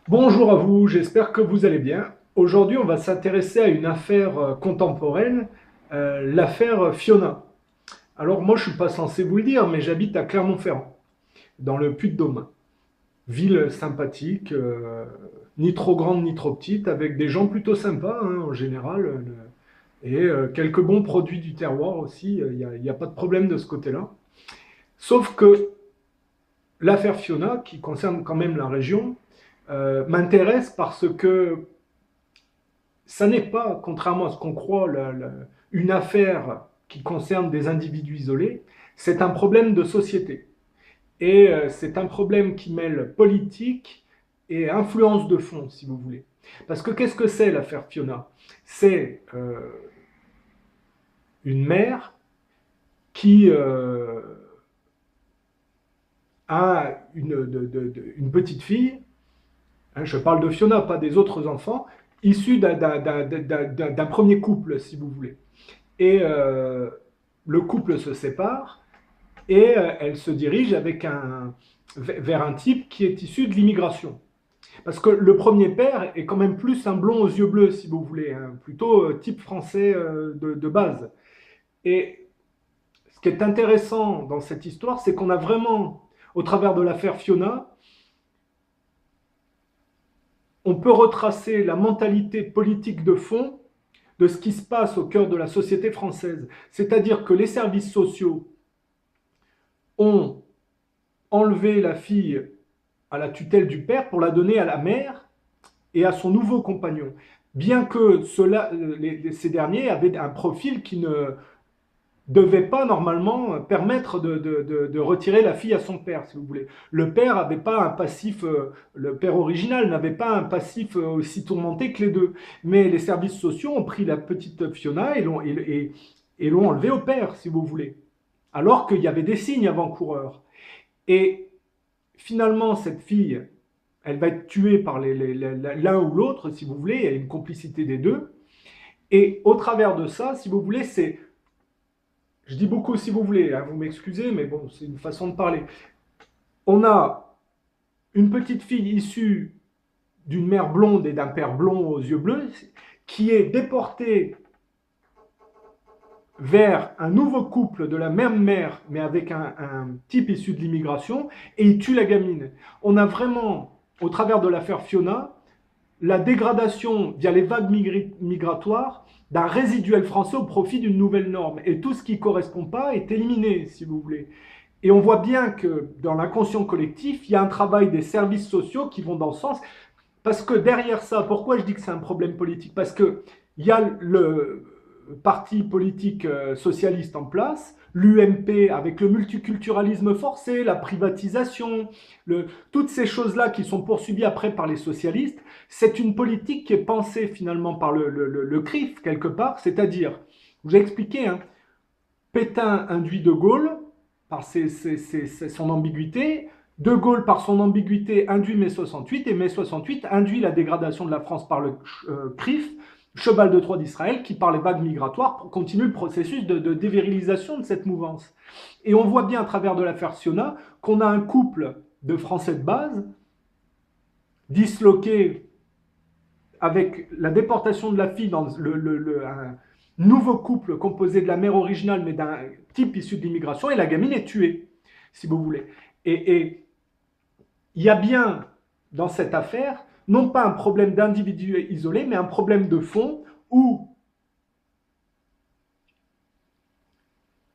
Bonjour à vous, j'espère que vous allez bien. Aujourd'hui, on va s'intéresser à une affaire contemporaine, l'affaire Fiona. Alors moi, je ne suis pas censé vous le dire, mais j'habite à Clermont-Ferrand, dans le Puy-de-Dôme. Ville sympathique, ni trop grande ni trop petite, avec des gens plutôt sympas en général, et quelques bons produits du terroir aussi, il n'y a pas de problème de ce côté-là. Sauf que l'affaire Fiona, qui concerne quand même la région, m'intéresse parce que ça n'est pas, contrairement à ce qu'on croit, une affaire qui concerne des individus isolés, c'est un problème de société. Et c'est un problème qui mêle politique et influence de fond, si vous voulez. Parce que qu'est-ce que c'est l'affaire Fiona? C'est une mère qui a une petite fille, hein, je parle de Fiona, pas des autres enfants, issus d'un premier couple, si vous voulez. Et le couple se sépare et elle se dirige vers un type qui est issu de l'immigration. Parce que le premier père est quand même plus un blond aux yeux bleus, si vous voulez, hein, plutôt type français de base. Et ce qui est intéressant dans cette histoire, c'est qu'on a vraiment, au travers de l'affaire Fiona, on peut retracer la mentalité politique de fond de ce qui se passe au cœur de la société française. C'est-à-dire que les services sociaux ont enlevé la fille à la tutelle du père pour la donner à la mère et à son nouveau compagnon. Bien que ces derniers avaient un profil qui ne devait pas normalement permettre de retirer la fille à son père, si vous voulez. Le père n'avait pas un passif, le père original n'avait pas un passif aussi tourmenté que les deux. Mais les services sociaux ont pris la petite Fiona et l'ont enlevée au père, si vous voulez. Alors qu'il y avait des signes avant-coureurs. Et finalement, cette fille, elle va être tuée par l'un ou l'autre, si vous voulez, il y a une complicité des deux. Et au travers de ça, si vous voulez, je dis beaucoup si vous voulez, hein, vous m'excusez, mais bon, c'est une façon de parler. On a une petite fille issue d'une mère blonde et d'un père blond aux yeux bleus, qui est déportée vers un nouveau couple de la même mère, mais avec un type issu de l'immigration, et il tue la gamine. On a vraiment, au travers de l'affaire Fiona, la dégradation via les vagues migratoires d'un résiduel français au profit d'une nouvelle norme. Et tout ce qui ne correspond pas est éliminé, si vous voulez. Et on voit bien que dans l'inconscient collectif, il y a un travail des services sociaux qui vont dans ce sens. Parce que derrière ça, pourquoi je dis que c'est un problème politique? Parce qu'il y a le parti politique socialiste en place, l'UMP avec le multiculturalisme forcé, la privatisation, toutes ces choses-là qui sont poursuivies après par les socialistes, c'est une politique qui est pensée finalement par le CRIF quelque part, c'est-à-dire, je vous ai expliqué, hein, Pétain induit De Gaulle par son ambiguïté, De Gaulle, par son ambiguïté, induit mai 68, et mai 68 induit la dégradation de la France par le CRIF, cheval de Troie d'Israël, qui, par les vagues migratoires, continue le processus de dévirilisation de cette mouvance. Et on voit bien à travers de l'affaire Fiona qu'on a un couple de Français de base, disloqué avec la déportation de la fille dans un nouveau couple composé de la mère originale, mais d'un type issu de l'immigration, et la gamine est tuée, si vous voulez. Et il y a bien dans cette affaire, non pas un problème d'individu isolé, mais un problème de fond où,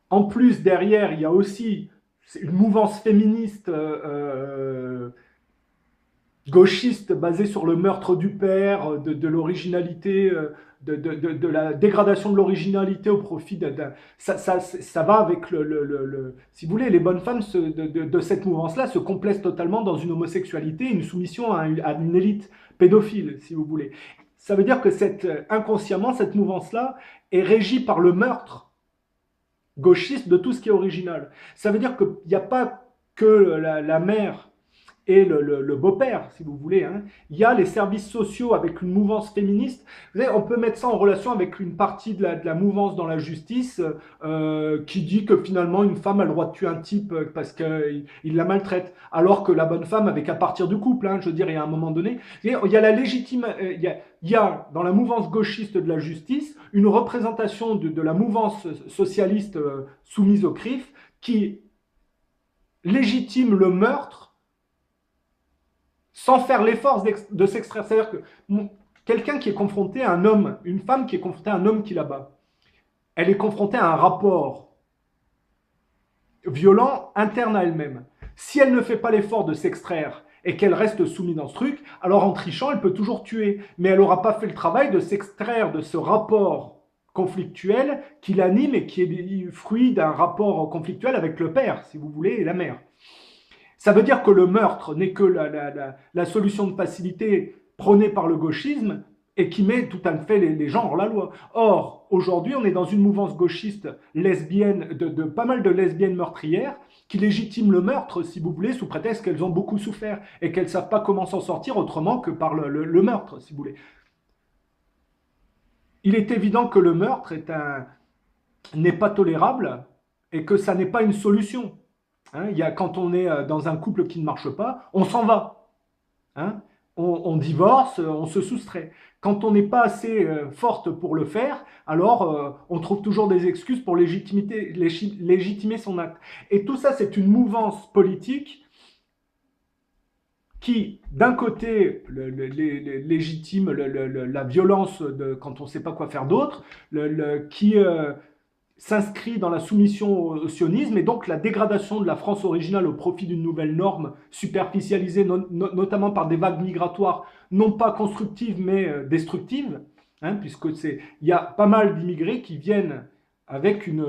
en plus, derrière, il y a aussi une mouvance féministe gauchiste basée sur le meurtre du père, de l'originalité, de la dégradation de l'originalité au profit ça va avec si vous voulez, les bonnes femmes de cette mouvance-là se complaisent totalement dans une homosexualité, une soumission à une élite pédophile, si vous voulez. Ça veut dire que inconsciemment, cette mouvance-là est régie par le meurtre gauchiste de tout ce qui est original. Ça veut dire qu'il n'y a pas que la mère et le beau-père, si vous voulez. Hein. Il y a les services sociaux avec une mouvance féministe. Vous savez, on peut mettre ça en relation avec une partie de la mouvance dans la justice qui dit que finalement une femme a le droit de tuer un type parce qu'il la maltraite, alors que la bonne femme avait qu'à partir du couple. Hein, je veux dire, il y a un moment donné, il y a la légitime, il y a dans la mouvance gauchiste de la justice une représentation de la mouvance socialiste soumise au CRIF qui légitime le meurtre sans faire l'effort de s'extraire. C'est-à-dire que quelqu'un qui est confronté à un homme, une femme qui est confrontée à un homme qui la bat, elle est confrontée à un rapport violent interne à elle-même. Si elle ne fait pas l'effort de s'extraire et qu'elle reste soumise dans ce truc, alors en trichant, elle peut toujours tuer. Mais elle n'aura pas fait le travail de s'extraire de ce rapport conflictuel qui l'anime et qui est fruit d'un rapport conflictuel avec le père, si vous voulez, et la mère. Ça veut dire que le meurtre n'est que la solution de facilité prônée par le gauchisme et qui met tout à fait les gens hors la loi. Or, aujourd'hui, on est dans une mouvance gauchiste lesbienne, de pas mal de lesbiennes meurtrières qui légitiment le meurtre, si vous voulez, sous prétexte qu'elles ont beaucoup souffert et qu'elles ne savent pas comment s'en sortir autrement que par le meurtre, si vous voulez. Il est évident que le meurtre n'est pas tolérable et que ça n'est pas une solution. Hein, quand on est dans un couple qui ne marche pas, on s'en va. Hein, on divorce, on se soustrait. Quand on n'est pas assez forte pour le faire, alors on trouve toujours des excuses pour légitimer son acte. Et tout ça, c'est une mouvance politique qui, d'un côté, légitime la violence quand on ne sait pas quoi faire d'autre, qui s'inscrit dans la soumission au sionisme et donc la dégradation de la France originale au profit d'une nouvelle norme superficialisée notamment par des vagues migratoires non pas constructives mais destructives, hein, puisque il y a pas mal d'immigrés qui viennent avec une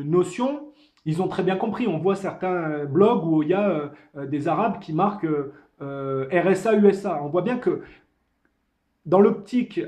notion, ils ont très bien compris, on voit certains blogs où il y a des Arabes qui marquent RSA, USA, on voit bien que dans l'optique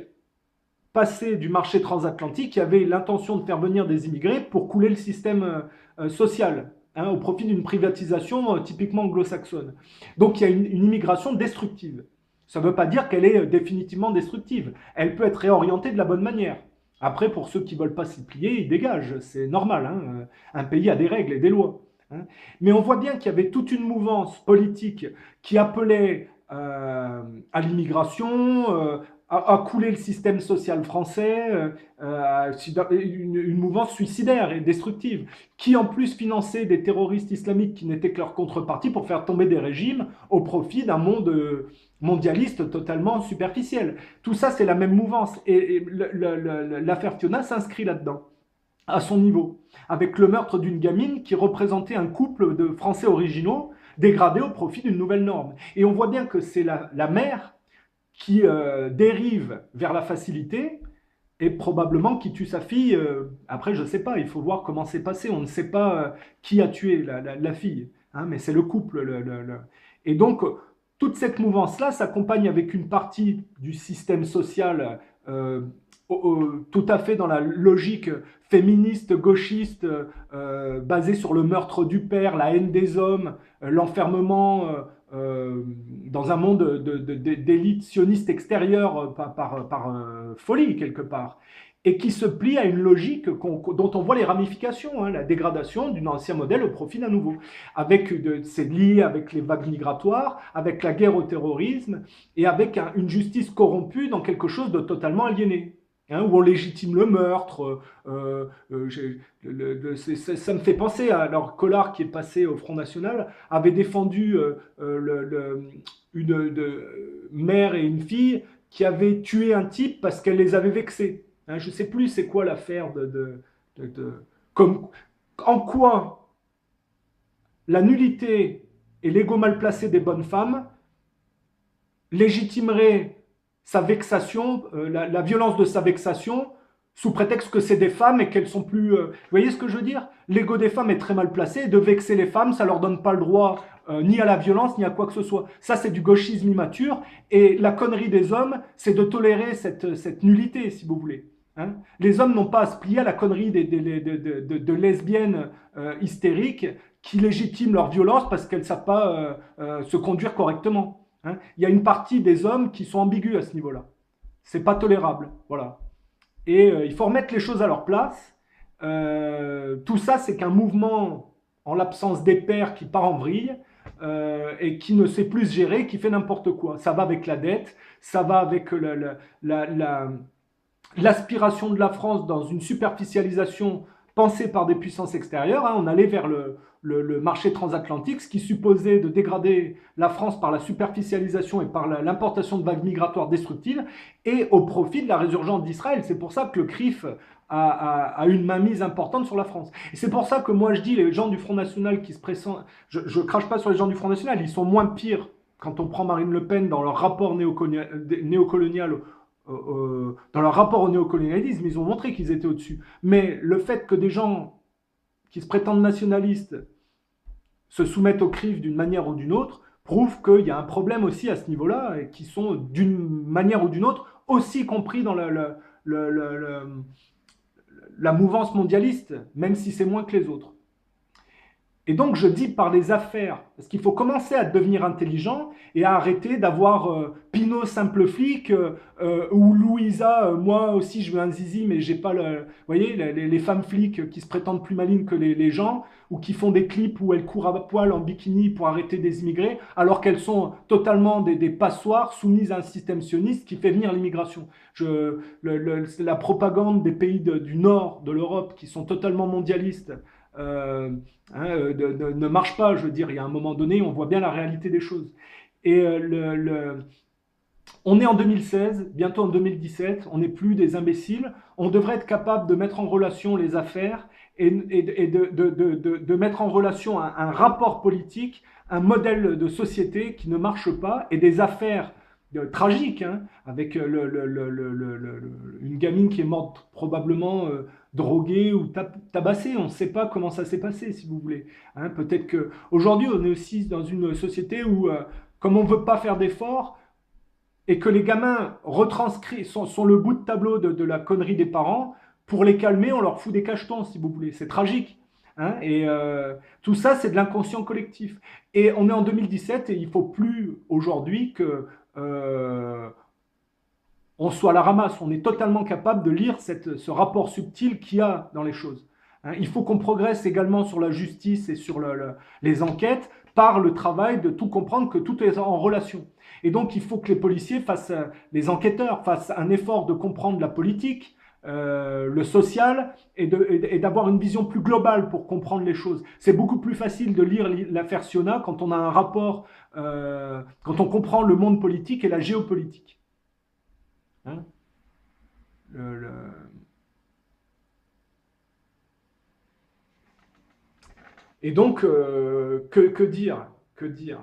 passé du marché transatlantique, il y avait l'intention de faire venir des immigrés pour couler le système social, hein, au profit d'une privatisation typiquement anglo-saxonne. Donc il y a une immigration destructive. Ça ne veut pas dire qu'elle est définitivement destructive. Elle peut être réorientée de la bonne manière. Après, pour ceux qui ne veulent pas s'y plier, ils dégagent. C'est normal. Hein. Un pays a des règles et des lois. Hein. Mais on voit bien qu'il y avait toute une mouvance politique qui appelait à l'immigration, à couler le système social français, une mouvance suicidaire et destructive, qui en plus finançait des terroristes islamiques qui n'étaient que leur contrepartie pour faire tomber des régimes au profit d'un monde mondialiste totalement superficiel. Tout ça, c'est la même mouvance. Et l'affaire Fiona s'inscrit là-dedans, à son niveau, avec le meurtre d'une gamine qui représentait un couple de Français originaux dégradés au profit d'une nouvelle norme. Et on voit bien que c'est la mère qui dérive vers la facilité et probablement qui tue sa fille. Après, je ne sais pas, il faut voir comment c'est passé. On ne sait pas qui a tué la fille, hein, mais c'est le couple. Et donc, toute cette mouvance-là s'accompagne avec une partie du système social tout à fait dans la logique féministe, gauchiste, basée sur le meurtre du père, la haine des hommes, l'enfermement dans un monde d'élite sioniste extérieure par folie quelque part, et qui se plie à une logique dont on voit les ramifications, hein, la dégradation d'un ancien modèle au profit d'un nouveau. C'est lié avec les vagues migratoires, avec la guerre au terrorisme, et avec une justice corrompue dans quelque chose de totalement aliéné. Hein, où on légitime le meurtre. Ça me fait penser à alors Collard, qui est passé au Front National, avait défendu une mère et une fille qui avaient tué un type parce qu'elle les avait vexés. Hein, je ne sais plus c'est quoi l'affaire en quoi la nullité et l'ego mal placé des bonnes femmes légitimeraient sa vexation, la violence de sa vexation, sous prétexte que c'est des femmes et qu'elles sont plus... vous voyez ce que je veux dire? L'ego des femmes est très mal placé, et de vexer les femmes, ça leur donne pas le droit ni à la violence, ni à quoi que ce soit. Ça, c'est du gauchisme immature, et la connerie des hommes, c'est de tolérer cette nullité, si vous voulez. Hein, les hommes n'ont pas à se plier à la connerie de lesbiennes hystériques qui légitiment leur violence parce qu'elles ne savent pas se conduire correctement. Hein. Il y a une partie des hommes qui sont ambigus à ce niveau-là. C'est pas tolérable, voilà. Et il faut remettre les choses à leur place. Tout ça, c'est qu'un mouvement, en l'absence des pairs, qui part en vrille et qui ne sait plus se gérer, qui fait n'importe quoi. Ça va avec la dette, ça va avec l'aspiration de la France dans une superficialisation pensée par des puissances extérieures. Hein. On allait vers le marché transatlantique, ce qui supposait de dégrader la France par la superficialisation et par l'importation de vagues migratoires destructives et au profit de la résurgence d'Israël. C'est pour ça que le CRIF a une mainmise importante sur la France. Et c'est pour ça que moi je dis, les gens du Front National qui se pressentent, je crache pas sur les gens du Front National, ils sont moins pires quand on prend Marine Le Pen dans leur rapport néocolonial dans leur rapport au néocolonialisme, ils ont montré qu'ils étaient au-dessus. Mais le fait que des gens qui se prétendent nationalistes se soumettent au CRIF d'une manière ou d'une autre prouve qu'il y a un problème aussi à ce niveau-là et qui sont d'une manière ou d'une autre aussi compris dans la mouvance mondialiste, même si c'est moins que les autres. Et donc, je dis par les affaires, parce qu'il faut commencer à devenir intelligent et à arrêter d'avoir Pinot simple flic ou Louisa, moi aussi je veux un zizi, mais j'ai pas le. Vous voyez, les femmes flics qui se prétendent plus malines que les gens ou qui font des clips où elles courent à poil en bikini pour arrêter des immigrés, alors qu'elles sont totalement des passoires soumises à un système sioniste qui fait venir l'immigration. La propagande des pays du nord de l'Europe qui sont totalement mondialistes. Ne marche pas, je veux dire, il y a un moment donné, on voit bien la réalité des choses. Et on est en 2016, bientôt en 2017, on n'est plus des imbéciles, on devrait être capable de mettre en relation les affaires et de mettre en relation un rapport politique, un modèle de société qui ne marche pas et des affaires tragiques, hein, avec une gamine qui est morte probablement droguée ou tabassée. On ne sait pas comment ça s'est passé, si vous voulez. Hein, peut-être qu'aujourd'hui, on est aussi dans une société où, comme on ne veut pas faire d'efforts, et que les gamins retranscrits sont le bout de tableau de la connerie des parents, pour les calmer, on leur fout des cachetons, si vous voulez. C'est tragique. Hein, et tout ça, c'est de l'inconscient collectif. Et on est en 2017 et il ne faut plus aujourd'hui que on soit à la ramasse. On est totalement capable de lire ce rapport subtil qu'il y a dans les choses. Hein, il faut qu'on progresse également sur la justice et sur les enquêtes par le travail de tout comprendre, que tout est en relation. Et donc, il faut que les policiers les enquêteurs fassent un effort de comprendre la politique, le social et d'avoir une vision plus globale pour comprendre les choses. C'est beaucoup plus facile de lire l'affaire Siona quand on a un rapport, quand on comprend le monde politique et la géopolitique. Hein, Et donc, que dire? Que dire?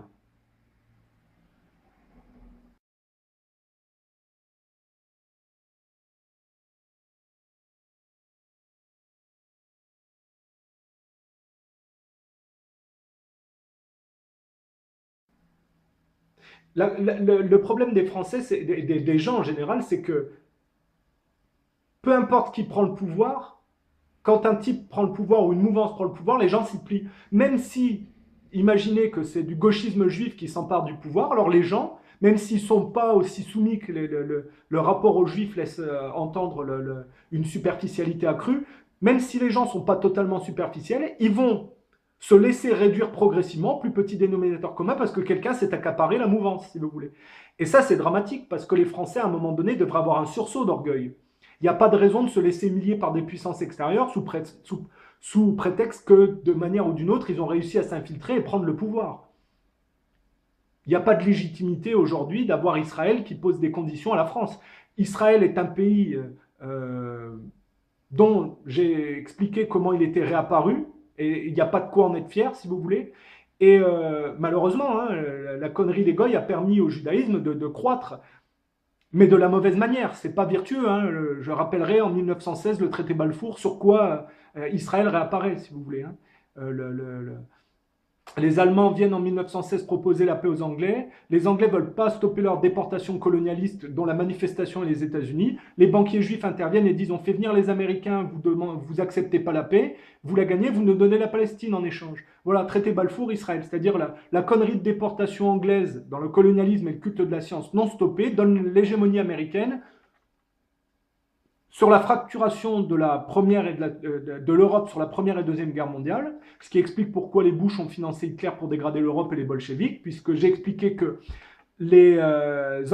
Le problème des Français, des gens en général, c'est que peu importe qui prend le pouvoir, quand un type prend le pouvoir ou une mouvance prend le pouvoir, les gens s'y plient. Même si, imaginez que c'est du gauchisme juif qui s'empare du pouvoir, alors les gens, même s'ils ne sont pas aussi soumis que le rapport aux juifs laisse entendre une superficialité accrue, même si les gens ne sont pas totalement superficiels, ils vont se laisser réduire progressivement, plus petit dénominateur commun, parce que quelqu'un s'est accaparé la mouvance, si vous voulez. Et ça, c'est dramatique, parce que les Français, à un moment donné, devraient avoir un sursaut d'orgueil. Il n'y a pas de raison de se laisser humilier par des puissances extérieures sous prétexte que, de manière ou d'une autre, ils ont réussi à s'infiltrer et prendre le pouvoir. Il n'y a pas de légitimité aujourd'hui d'avoir Israël qui pose des conditions à la France. Israël est un pays dont j'ai expliqué comment il était réapparu, et il n'y a pas de quoi en être fier, si vous voulez. Et malheureusement, hein, la connerie des Goïs a permis au judaïsme de croître, mais de la mauvaise manière. C'est pas vertueux. Hein. Je rappellerai en 1916 le traité Balfour, sur quoi Israël réapparaît, si vous voulez. Hein. Les Allemands viennent en 1916 proposer la paix aux Anglais. Les Anglais ne veulent pas stopper leur déportation colonialiste, dont la manifestation est les États-Unis. Les banquiers juifs interviennent et disent on fait venir les Américains, vous acceptez pas la paix, vous la gagnez, vous nous donnez la Palestine en échange. Voilà, traité Balfour, Israël, c'est-à-dire la connerie de déportation anglaise dans le colonialisme et le culte de la science non stoppé donne l'hégémonie américaine sur la fracturation de la première et de l'Europe sur la première et deuxième guerre mondiale, ce qui explique pourquoi les Bush ont financé Hitler pour dégrader l'Europe et les bolcheviks, puisque j'ai expliqué que les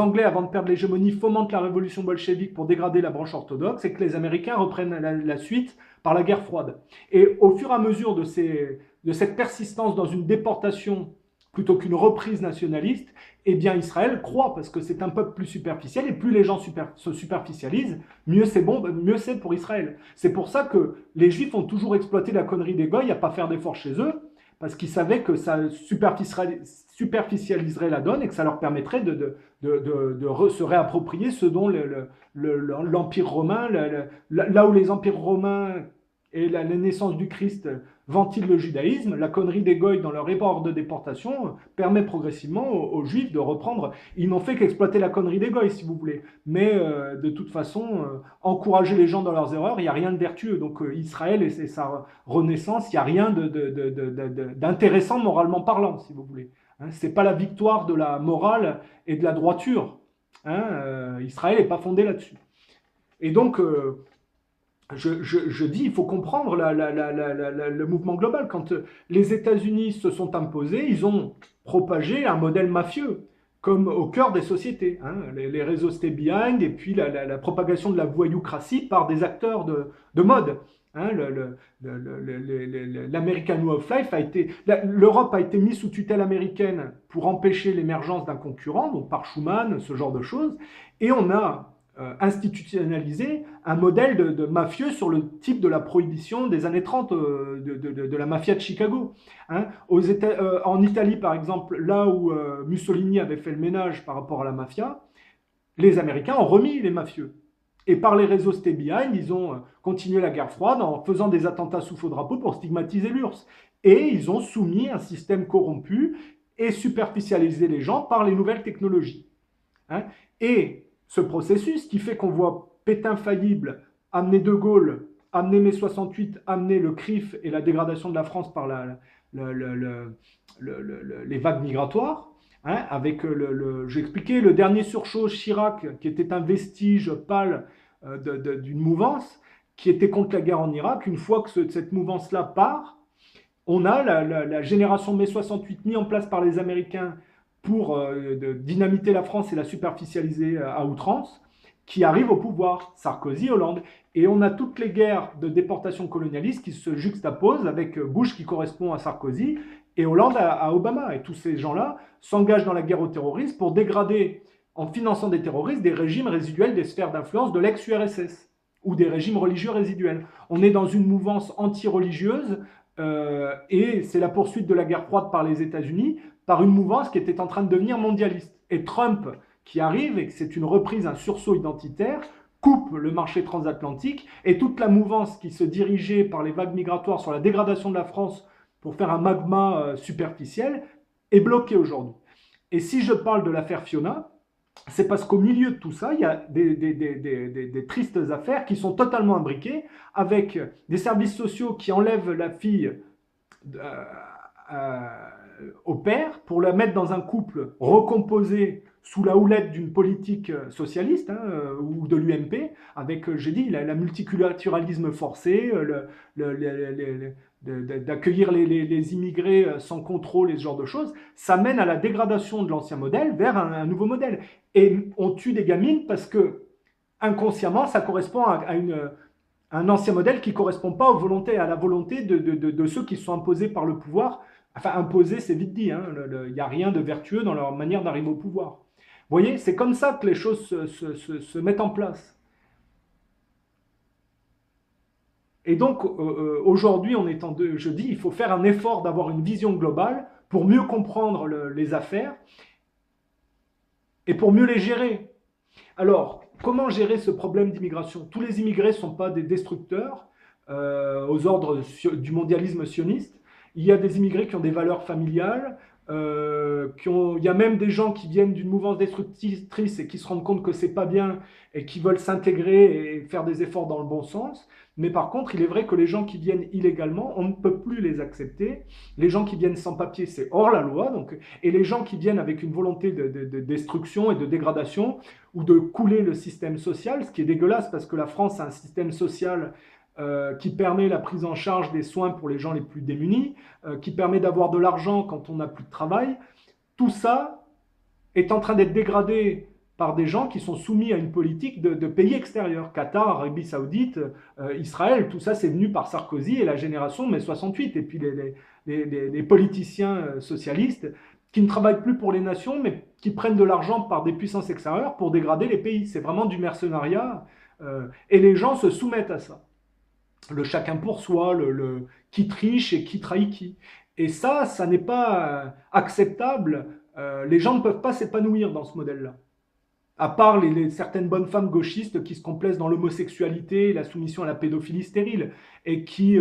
Anglais, avant de perdre l'hégémonie, fomentent la révolution bolchevique pour dégrader la branche orthodoxe, et que les Américains reprennent la suite par la guerre froide. Et au fur et à mesure de cette persistance dans une déportation plutôt qu'une reprise nationaliste, eh bien Israël croit, parce que c'est un peuple plus superficiel, et plus les gens se superficialisent, mieux c'est bon, mieux c'est pour Israël. C'est pour ça que les Juifs ont toujours exploité la connerie des Goïs à pas faire d'efforts chez eux, parce qu'ils savaient que ça superficialiserait la donne et que ça leur permettrait de se réapproprier ce dont l'Empire romain, là où les empires romains et la naissance du Christ ventile le judaïsme, la connerie des Goïs dans leur effort de déportation permet progressivement aux Juifs de reprendre. Ils n'ont fait qu'exploiter la connerie des Goïs, si vous voulez. Mais de toute façon, encourager les gens dans leurs erreurs, il n'y a rien de vertueux. Donc Israël et sa renaissance, il n'y a rien d'intéressant moralement parlant, si vous voulez. Hein, ce n'est pas la victoire de la morale et de la droiture. Hein, Israël n'est pas fondé là-dessus. Et donc, je dis, il faut comprendre le mouvement global. Quand les États-Unis se sont imposés, ils ont propagé un modèle mafieux, comme au cœur des sociétés. Hein, les réseaux stay behind et puis la propagation de la voyoucratie par des acteurs de mode. Hein, l'American Way of Life a été... L'Europe a été mise sous tutelle américaine pour empêcher l'émergence d'un concurrent, donc par Schuman, ce genre de choses. Et on a institutionnalisé un modèle de mafieux sur le type de la prohibition des années 30 de la mafia de Chicago. Hein. En Italie, par exemple, là où Mussolini avait fait le ménage par rapport à la mafia, les Américains ont remis les mafieux. Et par les réseaux stay behind, ils ont continué la guerre froide en faisant des attentats sous faux drapeau pour stigmatiser l'URSS. Et ils ont soumis un système corrompu et superficialisé les gens par les nouvelles technologies. Hein. Et ce processus qui fait qu'on voit Pétain faillible amener De Gaulle, amener mai 68, amener le CRIF et la dégradation de la France par les vagues migratoires, hein, avec j'ai expliqué le dernier surchaud Chirac, qui était un vestige pâle d'une mouvance, qui était contre la guerre en Irak. Une fois que cette mouvance-là part, on a la génération mai 68 mise en place par les Américains pour dynamiter la France et la superficialiser à outrance, qui arrive au pouvoir, Sarkozy, Hollande. Et on a toutes les guerres de déportation colonialiste qui se juxtaposent avec Bush qui correspond à Sarkozy et Hollande à Obama. Et tous ces gens-là s'engagent dans la guerre au terrorisme pour dégrader, en finançant des terroristes, des régimes résiduels des sphères d'influence de l'ex-URSS ou des régimes religieux résiduels. On est dans une mouvance anti-religieuse et c'est la poursuite de la guerre froide par les États-Unis, par une mouvance qui était en train de devenir mondialiste. Et Trump, qui arrive, et que c'est une reprise, un sursaut identitaire, coupe le marché transatlantique, et toute la mouvance qui se dirigeait par les vagues migratoires sur la dégradation de la France pour faire un magma superficiel est bloquée aujourd'hui. Et si je parle de l'affaire Fiona, c'est parce qu'au milieu de tout ça, il y a des tristes affaires qui sont totalement imbriquées, avec des services sociaux qui enlèvent la fille au père pour la mettre dans un couple recomposé sous la houlette d'une politique socialiste hein, ou de l'UMP, avec, j'ai dit, la multiculturalisme forcé, d'accueillir les immigrés sans contrôle et ce genre de choses, ça mène à la dégradation de l'ancien modèle vers un nouveau modèle. Et on tue des gamines parce que, inconsciemment, ça correspond à un ancien modèle qui ne correspond pas à la volonté de ceux qui se sont imposés par le pouvoir. Enfin, imposer, c'est vite dit, hein, il n'y a rien de vertueux dans leur manière d'arriver au pouvoir. Vous voyez, c'est comme ça que les choses se mettent en place. Et donc, aujourd'hui, je dis, il faut faire un effort d'avoir une vision globale pour mieux comprendre les affaires et pour mieux les gérer. Alors, comment gérer ce problème d'immigration? Tous les immigrés ne sont pas des destructeurs aux ordres du mondialisme sioniste. Il y a des immigrés qui ont des valeurs familiales, il y a même des gens qui viennent d'une mouvance destructrice et qui se rendent compte que c'est pas bien et qui veulent s'intégrer et faire des efforts dans le bon sens. Mais par contre, il est vrai que les gens qui viennent illégalement, on ne peut plus les accepter. Les gens qui viennent sans papier, c'est hors la loi. Donc, et les gens qui viennent avec une volonté de destruction et de dégradation ou de couler le système social, ce qui est dégueulasse parce que la France a un système social qui permet la prise en charge des soins pour les gens les plus démunis, qui permet d'avoir de l'argent quand on n'a plus de travail. Tout ça est en train d'être dégradé par des gens qui sont soumis à une politique de pays extérieurs. Qatar, Arabie Saoudite, Israël, tout ça c'est venu par Sarkozy et la génération mai 68, et puis les politiciens socialistes qui ne travaillent plus pour les nations, mais qui prennent de l'argent par des puissances extérieures pour dégrader les pays. C'est vraiment du mercenariat, et les gens se soumettent à ça. Le chacun pour soi, qui triche et qui trahit qui. Et ça n'est pas acceptable. Les gens ne peuvent pas s'épanouir dans ce modèle-là. À part certaines bonnes femmes gauchistes qui se complaisent dans l'homosexualité et la soumission à la pédophilie stérile et qui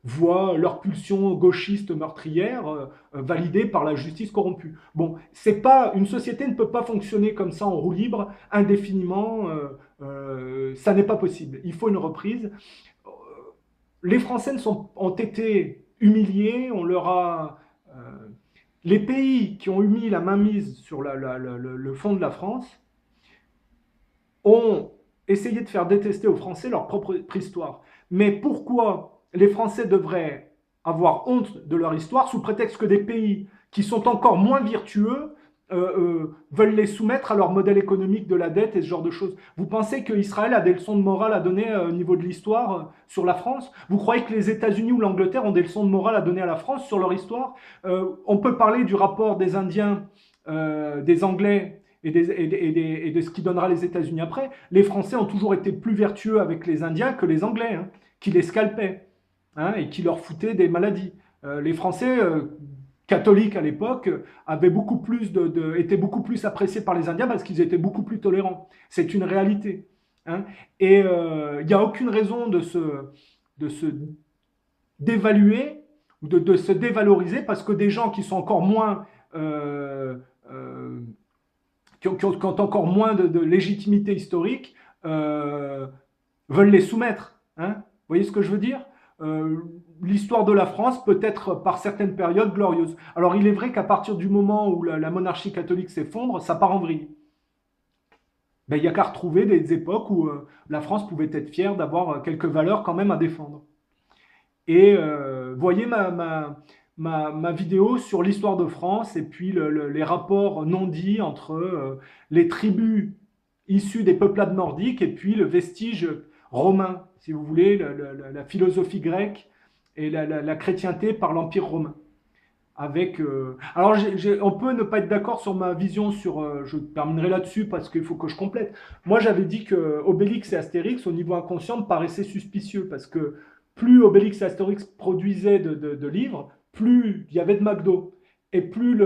voient leur pulsion gauchiste meurtrière validée par la justice corrompue. Bon, c'est pas, une société ne peut pas fonctionner comme ça en roue libre indéfiniment. Ça n'est pas possible. Il faut une reprise. Les Français ont été humiliés, on leur a... les pays qui ont mis la mainmise sur le fond de la France ont essayé de faire détester aux Français leur propre histoire. Mais pourquoi les Français devraient avoir honte de leur histoire sous prétexte que des pays qui sont encore moins vertueux veulent les soumettre à leur modèle économique de la dette et ce genre de choses? Vous pensez qu'Israël a des leçons de morale à donner au niveau de l'histoire sur la France? Vous croyez que les États-Unis ou l'Angleterre ont des leçons de morale à donner à la France sur leur histoire? On peut parler du rapport des Indiens, des Anglais et de ce qui donnera les États-Unis après. Les Français ont toujours été plus vertueux avec les Indiens que les Anglais, hein, qui les scalpaient, hein, et qui leur foutaient des maladies. Les Français... catholiques à l'époque étaient beaucoup plus appréciés par les Indiens parce qu'ils étaient beaucoup plus tolérants. C'est une réalité. Hein. Et il n'y a aucune raison de se dévaluer ou de se dévaloriser parce que des gens qui sont encore moins qui ont encore moins de légitimité historique veulent les soumettre. Hein. Vous voyez ce que je veux dire? L'histoire de la France peut être par certaines périodes glorieuse. Alors il est vrai qu'à partir du moment où la monarchie catholique s'effondre, ça part en vrille. Ben, il n'y a qu'à retrouver des époques où la France pouvait être fière d'avoir quelques valeurs quand même à défendre. Et voyez ma vidéo sur l'histoire de France et puis les rapports non dits entre les tribus issues des peuplades nordiques et puis le vestige romain, si vous voulez, la philosophie grecque et la chrétienté par l'Empire romain. Alors, on peut ne pas être d'accord sur ma vision sur... je terminerai là-dessus parce qu'il faut que je complète. Moi, j'avais dit que Obélix et Astérix, au niveau inconscient, me paraissaient suspicieux parce que plus Obélix et Astérix produisaient de livres, plus il y avait de McDo et plus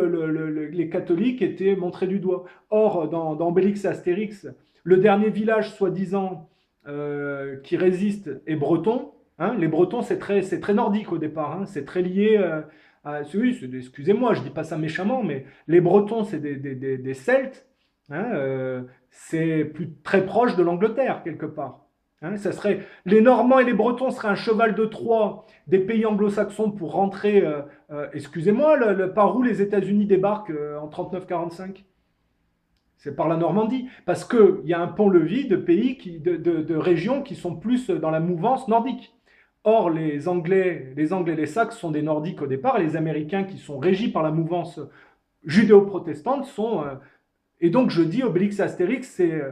les catholiques étaient montrés du doigt. Or, dans Obélix et Astérix, le dernier village, soi-disant, qui résiste est breton. Hein, les Bretons, c'est très nordique au départ. Hein, c'est très lié oui, excusez-moi, je ne dis pas ça méchamment, mais les Bretons, c'est des Celtes. Hein, c'est très proche de l'Angleterre, quelque part. Hein, les Normands et les Bretons seraient un cheval de Troie des pays anglo-saxons pour rentrer. Excusez-moi, par où les États-Unis débarquent en 39-45? C'est par la Normandie, parce qu'il y a un pont-levis de pays, de régions qui sont plus dans la mouvance nordique. Or, les Anglais et les Saxes sont des Nordiques au départ, et les Américains qui sont régis par la mouvance judéo-protestante sont... et donc, je dis, Obélix et Astérix, c'est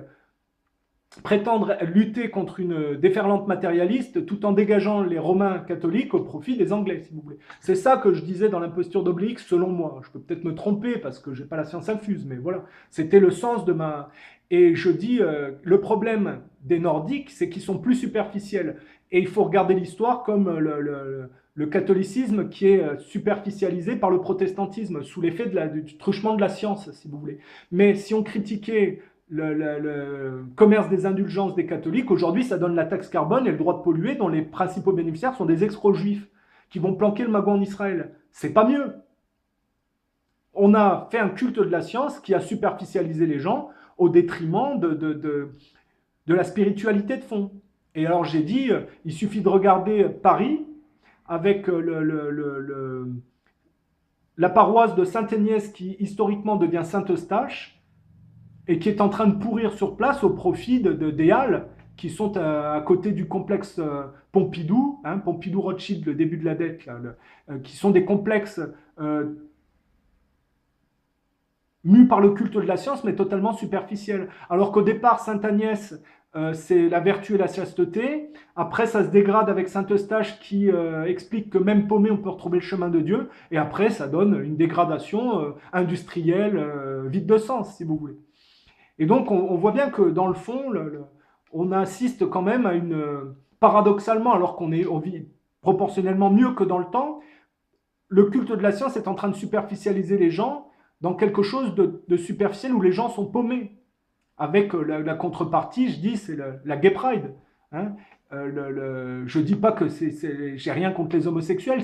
prétendre lutter contre une déferlante matérialiste tout en dégageant les Romains catholiques au profit des Anglais, si vous voulez. C'est ça que je disais dans l'imposture d'Obélix, selon moi. Je peux peut-être me tromper parce que je n'ai pas la science infuse, mais voilà. C'était le sens de ma... Et je dis, le problème des Nordiques, c'est qu'ils sont plus superficiels. Et il faut regarder l'histoire comme le catholicisme qui est superficialisé par le protestantisme, sous l'effet du truchement de la science, si vous voulez. Mais si on critiquait le commerce des indulgences des catholiques, aujourd'hui ça donne la taxe carbone et le droit de polluer dont les principaux bénéficiaires sont des escrocs juifs qui vont planquer le magot en Israël. C'est pas mieux. On a fait un culte de la science qui a superficialisé les gens au détriment de la spiritualité de fond. Et alors j'ai dit, il suffit de regarder Paris avec la paroisse de Sainte-Agnès qui historiquement devient Saint-Eustache et qui est en train de pourrir sur place au profit des Halles qui sont à côté du complexe Pompidou, hein, Pompidou-Rothschild, le début de la dette, là, qui sont des complexes mus par le culte de la science, mais totalement superficiels. Alors qu'au départ, Sainte-Agnès, c'est la vertu et la chasteté. Après, ça se dégrade avec Saint-Eustache qui explique que même paumé, on peut retrouver le chemin de Dieu. Et après, ça donne une dégradation industrielle, vide de sens, si vous voulez. Et donc, on voit bien que dans le fond, on assiste quand même à une... paradoxalement, alors qu'on vit proportionnellement mieux que dans le temps, le culte de la science est en train de superficialiser les gens dans quelque chose de superficiel où les gens sont paumés. Avec la contrepartie, je dis, c'est la gay pride. Hein. Je dis pas que j'ai rien contre les homosexuels,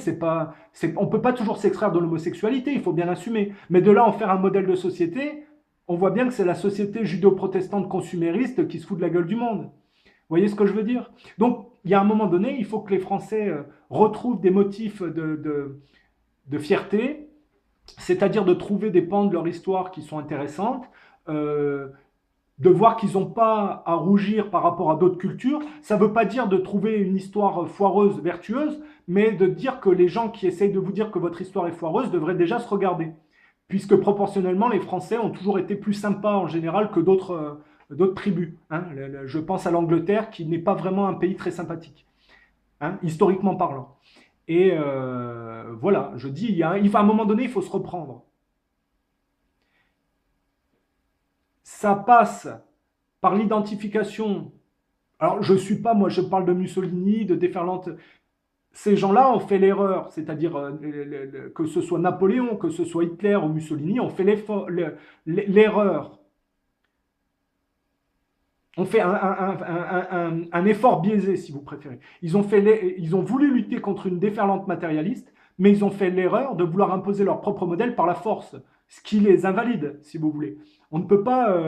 on peut pas toujours s'extraire de l'homosexualité, il faut bien l'assumer. Mais de là en faire un modèle de société, on voit bien que c'est la société judéo-protestante consumériste qui se fout de la gueule du monde. Vous voyez ce que je veux dire? Donc, il y a un moment donné, il faut que les Français retrouvent des motifs de fierté, c'est-à-dire de trouver des pans de leur histoire qui sont intéressantes, de voir qu'ils n'ont pas à rougir par rapport à d'autres cultures. Ça ne veut pas dire de trouver une histoire foireuse, vertueuse, mais de dire que les gens qui essayent de vous dire que votre histoire est foireuse devraient déjà se regarder. Puisque proportionnellement, les Français ont toujours été plus sympas en général que d'autres tribus. Hein. Je pense à l'Angleterre, qui n'est pas vraiment un pays très sympathique, hein, historiquement parlant. Et voilà, je dis, à un moment donné, il faut se reprendre. Ça passe par l'identification. Alors, je suis pas, moi, je parle de Mussolini, de Déferlante. Ces gens-là ont fait l'erreur, c'est-à-dire que ce soit Napoléon, que ce soit Hitler ou Mussolini, ont fait l'erreur. On fait un effort biaisé, si vous préférez. Ils ont voulu lutter contre une déferlante matérialiste, mais ils ont fait l'erreur de vouloir imposer leur propre modèle par la force, ce qui les invalide, si vous voulez. On ne peut pas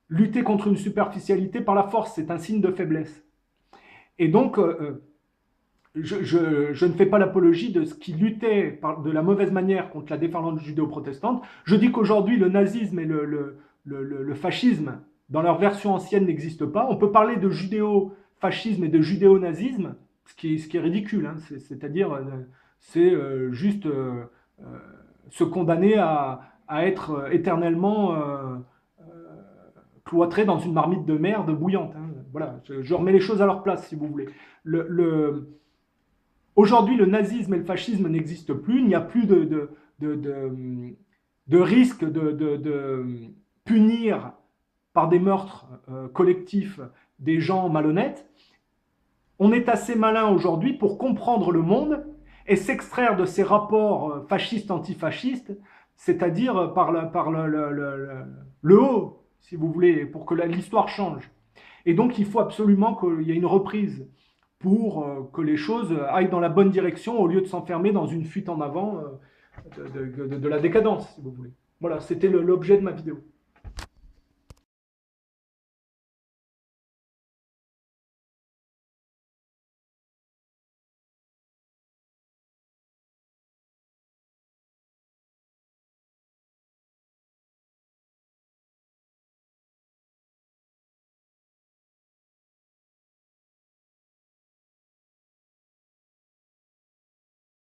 lutter contre une superficialité par la force, c'est un signe de faiblesse. Et donc, je ne fais pas l'apologie de ce qui luttait de la mauvaise manière contre la déferlante judéo-protestante. Je dis qu'aujourd'hui, le nazisme et le fascisme, dans leur version ancienne, n'existent pas. On peut parler de judéo-fascisme et de judéo-nazisme, ce qui est ridicule. Hein. C'est-à-dire, c'est juste se condamner à être éternellement cloîtré dans une marmite de merde bouillante. Hein. Voilà, je remets les choses à leur place, si vous voulez. Aujourd'hui, le nazisme et le fascisme n'existent plus. Il n'y a plus de risque de punir par des meurtres collectifs des gens malhonnêtes. On est assez malin aujourd'hui pour comprendre le monde et s'extraire de ces rapports fascistes-antifascistes, c'est-à-dire par le haut, si vous voulez, pour que l'histoire change. Et donc, il faut absolument qu'il y ait une reprise pour que les choses aillent dans la bonne direction au lieu de s'enfermer dans une fuite en avant de la décadence, si vous voulez. Voilà, c'était l'objet de ma vidéo.